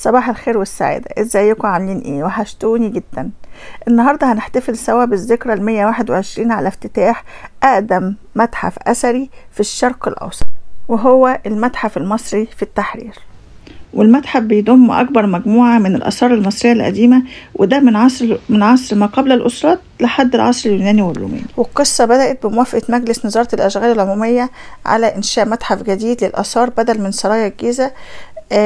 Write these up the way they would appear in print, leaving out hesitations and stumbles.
صباح الخير والسعادة. ازيكم عاملين ايه؟ وحشتوني جدا. النهاردة هنحتفل سوا بالذكرى 121 على افتتاح اقدم متحف اثري في الشرق الاوسط، وهو المتحف المصري في التحرير. والمتحف بيضم اكبر مجموعة من الاثار المصرية القديمة، وده من عصر ما قبل الاسرات لحد العصر اليوناني والروماني. والقصة بدأت بموافقة مجلس وزارة الاشغال العمومية على انشاء متحف جديد للاثار بدل من سرايا الجيزة،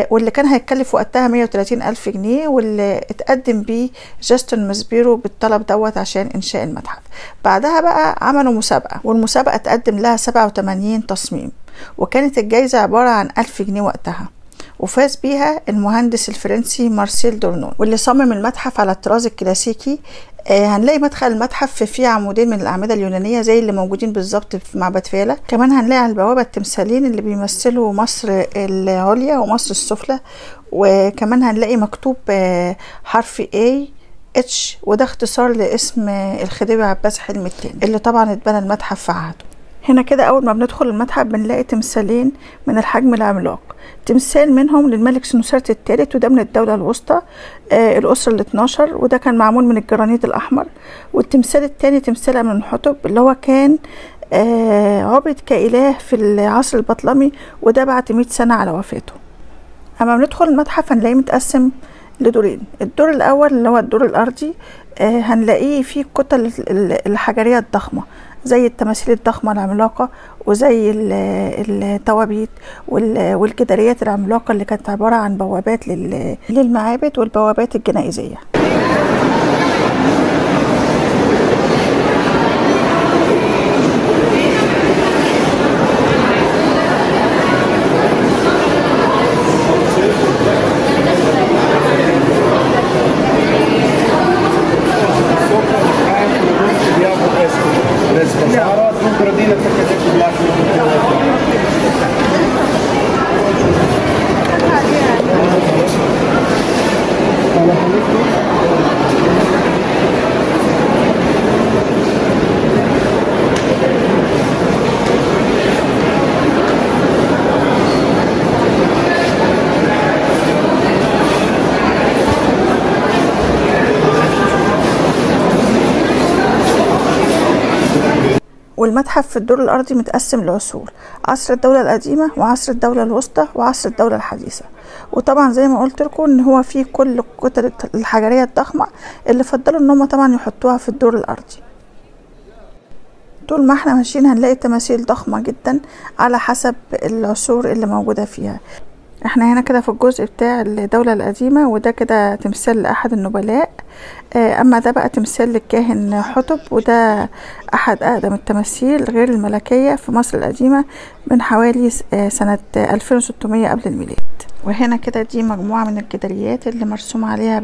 واللي كان هيتكلف وقتها 130 ألف جنيه، واللي اتقدم بيه جاستون ماسبيرو بالطلب دوت عشان إنشاء المتحف. بعدها بقى عملوا مسابقة، والمسابقة اتقدم لها 87 تصميم، وكانت الجايزة عبارة عن 1000 جنيه وقتها، وفاز بيها المهندس الفرنسي مارسيل دورنون، واللي صمم المتحف على الطراز الكلاسيكي. هنلاقي مدخل المتحف فيه عمودين من الأعمدة اليونانية زي اللي موجودين بالظبط في معبد فيلة. كمان هنلاقي على البوابة التمثالين اللي بيمثلوا مصر العليا ومصر السفلى، وكمان هنلاقي مكتوب حرف H، وده اختصار لاسم الخديوي عباس حلمي الثاني اللي طبعا اتبنى المتحف في عهده. هنا كده أول ما بندخل المتحف بنلاقي تمثالين من الحجم العملاق، تمثال منهم للملك سنوسرت الثالث، وده من الدولة الوسطى الأسرة ال12، وده كان معمول من الجرانيت الأحمر. والتمثال الثاني تمثال أمنحتب اللي هو كان عبد كإله في العصر البطلمي، وده بعد 100 سنة على وفاته. أما بندخل المتحف هنلاقيه متقسم لدورين. الدور الأول اللي هو الدور الأرضي هنلاقيه فيه الكتل الحجرية الضخمة زي التماثيل الضخمة العملاقة، وزي التوابيت والجداريات العملاقة اللي كانت عبارة عن بوابات للمعابد والبوابات الجنائزية. والمتحف في الدور الأرضي متقسم لعصور: عصر الدولة القديمة، وعصر الدولة الوسطى، وعصر الدولة الحديثة. وطبعا زي ما قلت لكم ان هو فيه كل الكتل الحجرية الضخمة اللي فضلوا ان هم طبعا يحطوها في الدور الأرضي. طول ما احنا ماشيين هنلاقي تماثيل ضخمة جدا على حسب العصور اللي موجودة فيها. احنا هنا كده في الجزء بتاع الدولة القديمة، وده كده تمثال لأحد النبلاء. اما ده بقى تمثال للكاهن حتب، وده احد اقدم التماثيل غير الملكية في مصر القديمة من حوالي سنة 2600 قبل الميلاد. وهنا كده دي مجموعة من الجداريات اللي مرسوم عليها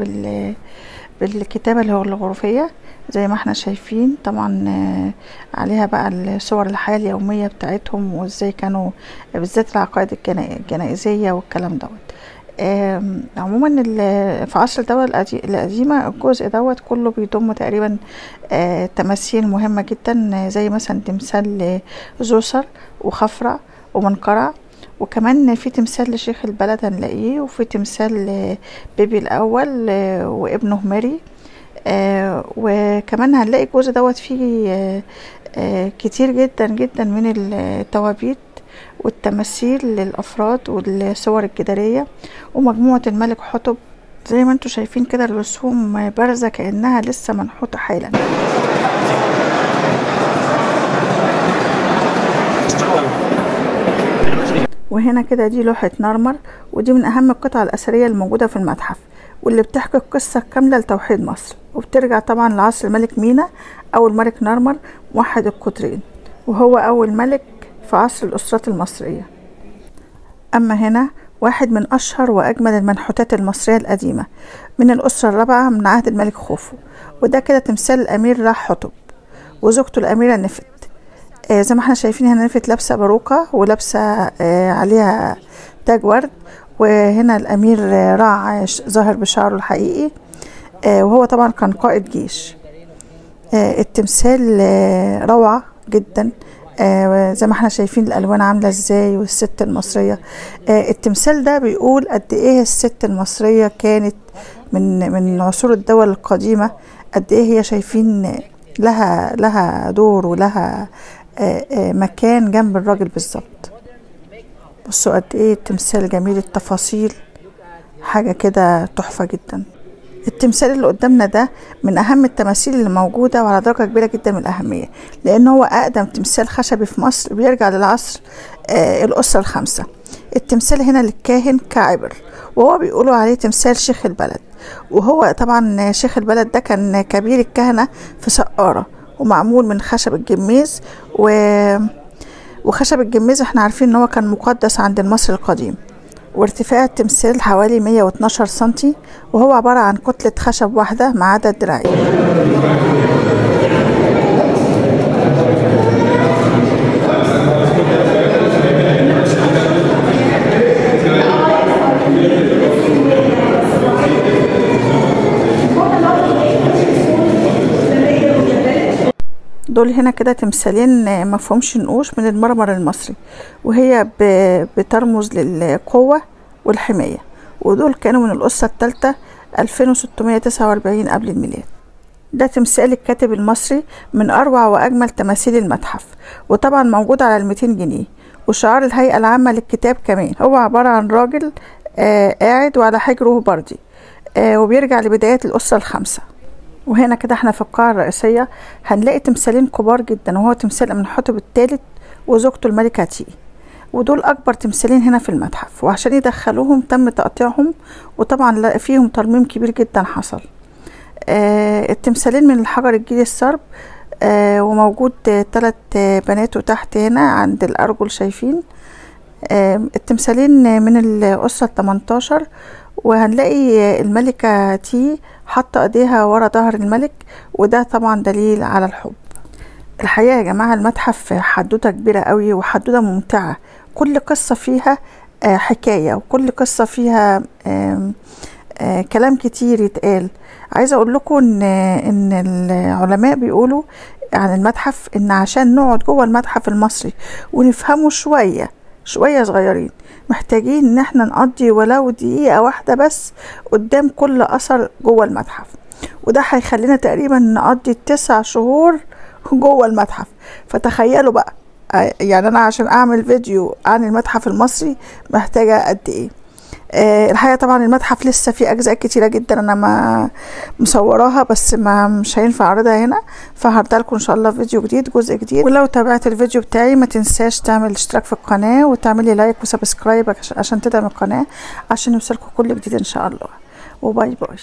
بالكتابة اللي هو الغرفية زي ما احنا شايفين. طبعا عليها بقى الصور الحياة اليومية بتاعتهم، وازاي كانوا بالذات العقائد الجنائزية والكلام دوت. عموما في عصر الدولة القديمة الجزء دوت كله بيضم تقريبا تماثيل مهمة جدا، زي مثلا تمثال زوسر وخفرع ومنقرع، وكمان في تمثال لشيخ البلد هنلاقيه، وفي تمثال بيبي الأول وابنه ماري. وكمان هنلاقي الجزء دوت فيه كتير جدا جدا من التوابيت والتماثيل للأفراد والصور الجدارية، ومجموعة الملك حتب زي ما انتوا شايفين كده الرسوم بارزة كأنها لسه منحوتة حالا. وهنا كده دي لوحة نرمر، ودي من أهم القطع الأثرية الموجودة في المتحف، واللي بتحكي القصة كاملة لتوحيد مصر، وبترجع طبعا لعصر الملك مينا أو الملك نرمر موحد القطرين، وهو أول ملك في عصر الأسرات المصرية. أما هنا واحد من أشهر وأجمل المنحوتات المصرية القديمة من الأسرة الرابعة من عهد الملك خوفو، وده كده تمثال الأمير راح حتب وزوجته الأميرة نفت. زي ما احنا شايفين هنا نفت لابسة باروكة ولابسة عليها تاج ورد، وهنا الأمير راع ظاهر بشعره الحقيقي، وهو طبعا كان قائد جيش. التمثال روعة جدا، زي ما احنا شايفين الالوان عامله ازاي والست المصريه. التمثال ده بيقول قد ايه الست المصريه كانت من عصور الدول القديمه، قد ايه هي شايفين لها دور ولها مكان جنب الراجل بالظبط. بصوا قد ايه التمثال جميل، التفاصيل حاجه كده تحفه جدا. التمثال اللي قدامنا ده من اهم التماثيل اللي موجوده وعلى درجه كبيره جدا من الاهميه، لان هو اقدم تمثال خشبي في مصر بيرجع للعصر الاسره الخمسه. التمثال هنا للكاهن كعبر، وهو بيقولوا عليه تمثال شيخ البلد. وهو طبعا شيخ البلد ده كان كبير الكهنه في سقاره، ومعمول من خشب الجميز. وخشب الجميز احنا عارفين ان هو كان مقدس عند المصري القديم. وارتفاع التمثال حوالي 112 سنتي، وهو عبارة عن كتلة خشب واحدة ما عدا الدراعين. دول هنا كده تمثالين مفهومش نقوش من المرمر المصري، وهي بترمز للقوة والحماية. ودول كانوا من الأسرة الثالثة 2649 قبل الميلاد. ده تمثال الكاتب المصري من أروع وأجمل تماثيل المتحف، وطبعا موجود على 200 جنيه. وشعار الهيئة العامة للكتاب كمان، هو عبارة عن راجل قاعد وعلى حجره بردي، وبيرجع لبدايات الأسرة الخمسة. وهنا كده احنا في القاعة الرئيسية هنلاقي تمثالين كبار جدا، وهو تمثال أمنحتب الثالث وزوجته الملكة تي. ودول أكبر تمثالين هنا في المتحف، وعشان يدخلوهم تم تقطيعهم، وطبعا فيهم ترميم كبير جدا حصل. التمثالين من الحجر الجيري الصرب، وموجود 3 بنات تحت هنا عند الأرجل شايفين. التمثالين من الأسرة 18، وهنلاقي الملكة تي حاطة ايديها ورا ظهر الملك، وده طبعا دليل على الحب. الحقيقة يا جماعة المتحف حدوتة كبيرة قوي وحدوتة ممتعة، كل قصة فيها حكاية، وكل قصة فيها كلام كتير يتقال. عايزة اقول لكم ان العلماء بيقولوا عن المتحف ان عشان نقعد جوه المتحف المصري ونفهمه شوية صغيرين، محتاجين ان احنا نقضي ولو دقيقة واحدة بس قدام كل اثر جوه المتحف. وده هيخلينا تقريبا نقضي 9 شهور جوه المتحف. فتخيلوا بقى، يعني انا عشان اعمل فيديو عن المتحف المصري محتاجة قد ايه. الحقيقة طبعا المتحف لسه فيه اجزاء كتيرة جدا انا ما مصوراها، بس مش هينفع اعرضها هنا، فهعرضها لكم ان شاء الله فيديو جديد، جزء جديد. ولو تابعت الفيديو بتاعي ما تنساش تعمل اشتراك في القناة وتعملي لايك وسبسكرايب عشان تدعم القناة، عشان يوصلكم كل جديد ان شاء الله. وباي باي.